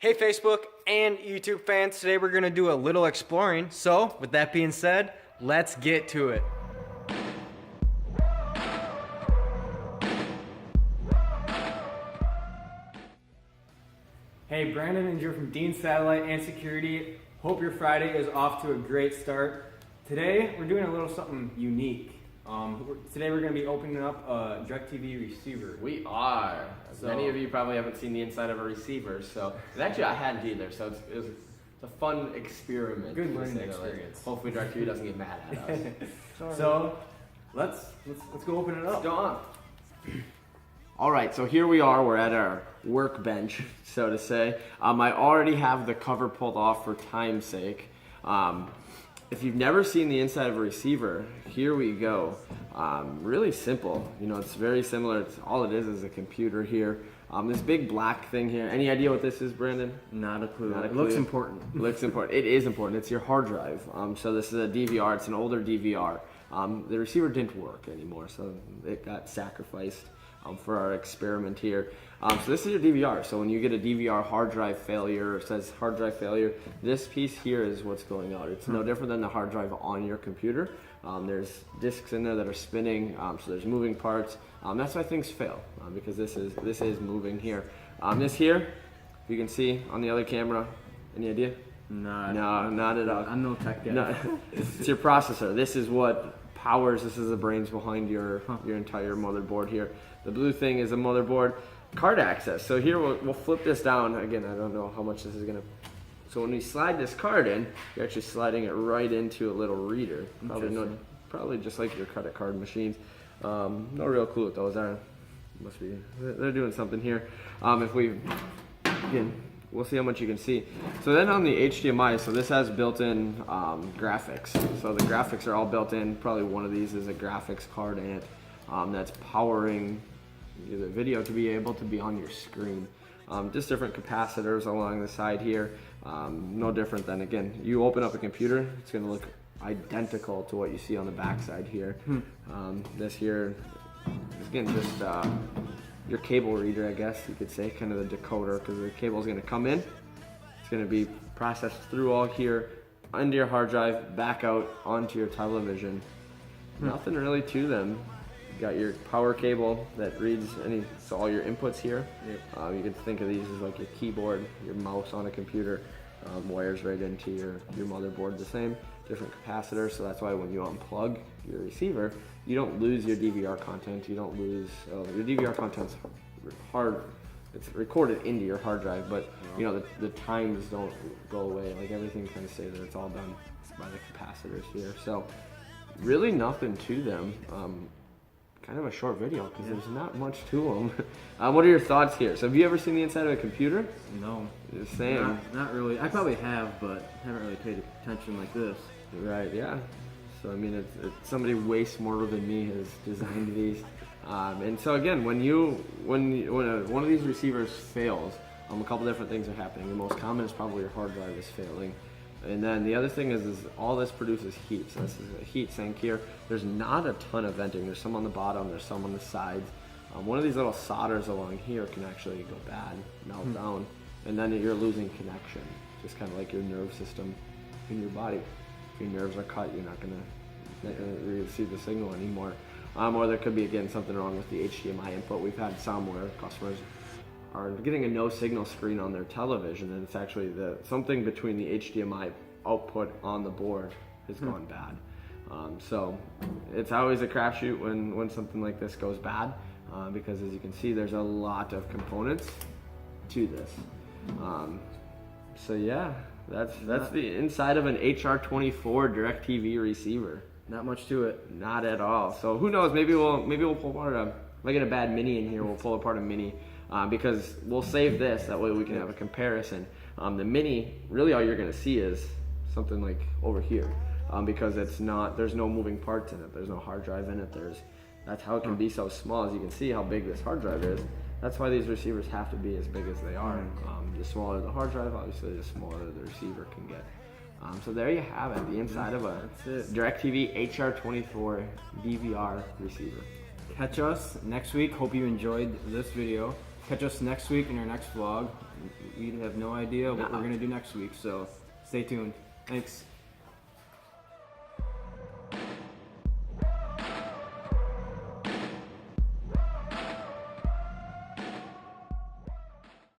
Hey Facebook and YouTube fans, today we're gonna do a little exploring. So with that being said, let's get to it. Hey, Brandon and Drew from Dean Satellite and Security. Hope your Friday is off to a great start. Today we're doing a little something unique. Today we're going to be opening up a DIRECTV receiver. We are. Many of you probably haven't seen the inside of a receiver, so and actually I hadn't either. So it's a fun experiment. Good learning experience. Hopefully DIRECTV doesn't get mad at us. So let's go open it up. Let's go on. All right, so here we are. We're at our workbench, so to say. I already have the cover pulled off for time's sake. If you've never seen the inside of a receiver, here we go. Really simple. You know, it's very similar. All it is a computer here. This big black thing here. Any idea what this is, Brandon? Not a clue. Not a It clue. looks important. It looks important. It is important. It's your hard drive. So this is a DVR. It's an older DVR. The receiver didn't work anymore, so it got sacrificed for our experiment here. So this is your DVR. So when you get a DVR hard drive failure, it says hard drive failure, this piece here is what's going on. It's no different than the hard drive on your computer. There's disks in there that are spinning, so there's moving parts. That's why things fail, because this is moving here. This here, you can see on the other camera, any idea? No, not at all. I'm no tech guy. No, it's your processor. This is what powers, this is the brains behind your entire motherboard here. The blue thing is a motherboard. Card access. So here we'll flip this down. Again, I don't know how much this is gonna. So when we slide this card in, you're actually sliding it right into a little reader. Probably just like your credit card machines. No real clue what those are. Must be, they're doing something here. Again, we'll see how much you can see. So then on the HDMI, so this has built-in graphics. So the graphics are all built in. Probably one of these is a graphics card in it that's powering the video to be able to be on your screen. Just different capacitors along the side here. No different than, again, you open up a computer, it's going to look identical to what you see on the back side here. This here is, again, just your cable reader, I guess you could say, kind of the decoder, because the cable is going to come in. It's going to be processed through all here, into your hard drive, back out onto your television. Nothing really to them. You got your power cable that reads so all your inputs here. Yep. You can think of these as like your keyboard, your mouse on a computer, wires right into your motherboard the same, different capacitors. So that's why when you unplug your receiver, you don't lose your DVR content. You don't lose, your DVR content's it's recorded into your hard drive, but you know, the times don't go away. Like everything kind of stays there. It's all done by the capacitors here. So really nothing to them. Kind of a short video because there's not much to them. What are your thoughts here? So have you ever seen the inside of a computer? No. The same. Not really. I probably have, but haven't really paid attention like this. Right, yeah. So I mean, it's somebody way smarter than me has designed these. And so again, when one of these receivers fails, a couple different things are happening. The most common is probably your hard drive is failing. And then the other thing is all this produces heat. So this is a heat sink here. There's not a ton of venting. There's some on the bottom, there's some on the sides. One of these little solders along here can actually go bad, melt down, and then you're losing connection. Just kind of like your nerve system in your body. If your nerves are cut, you're not gonna receive the signal anymore. Or there could be, again, something wrong with the HDMI input. We've had some where customers are getting a no signal screen on their television, and it's actually something between the HDMI output on the board has gone bad. So it's always a crapshoot when something like this goes bad, because as you can see, there's a lot of components to this. So yeah, that's the inside of an HR24 DIRECTV receiver. Not much to it. Not at all. So who knows? Maybe we'll pull apart if I get a bad mini in here, we'll pull apart a mini. Because we'll save this, that way we can have a comparison. The mini, really all you're gonna see is something like over here, because there's no moving parts in it, there's no hard drive in it, that's how it can be so small. As you can see how big this hard drive is, that's why these receivers have to be as big as they are. The smaller the hard drive, obviously the smaller the receiver can get. So there you have it, the inside of a DIRECTV HR24 DVR receiver. Catch us next week. Hope you enjoyed this video. Catch us next week in our next vlog. we have no idea what No. we're gonna do next week. So stay tuned. Thanks.